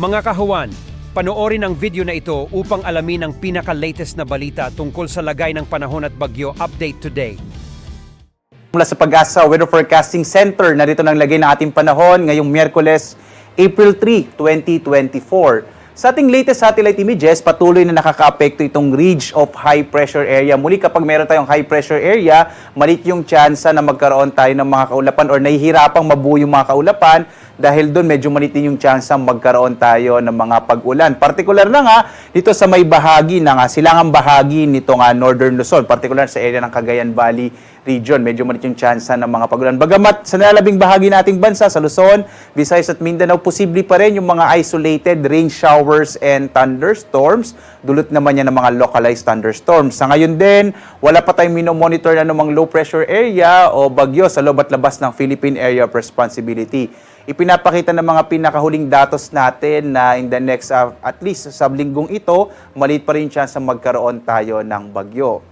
Mga kahuwan, panoorin ang video na ito upang alamin ang pinaka-latest na balita tungkol sa lagay ng panahon at bagyo update today. Mula sa Pag-asa Weather Forecasting Center, narito nang lagay ng ating panahon ngayong Miyerkules, April 3, 2024. Sa ating latest satellite images, patuloy na nakaka-apekto itong ridge of high pressure area. Muli kapag meron tayong high pressure area, malit yung tsansa na magkaroon tayo ng mga kaulapan or nahihirapang mabuo yung mga kaulapan dahil doon medyo malit din yung tsansa magkaroon tayo ng mga pag-ulan. Partikular na nga dito sa may bahagi na nga, silangang bahagi nito nga Northern Luzon, partikular sa area ng Cagayan Valley region, medyo malit yung tsansa ng mga pag-ulan. Bagamat sa nalalabing bahagi nating bansa, sa Luzon, Visayas at Mindanao, posible pa rin yung mga isolated rain showers and thunderstorms. Dulot naman yan ng mga localized thunderstorms. Sa ngayon din, wala pa tayong minomonitor na ng low pressure area o bagyo sa loob at labas ng Philippine Area of Responsibility. Ipinapakita ng mga pinakahuling datos natin na in the next, at least sa linggong ito, maliit pa rin chance na magkaroon tayo ng bagyo.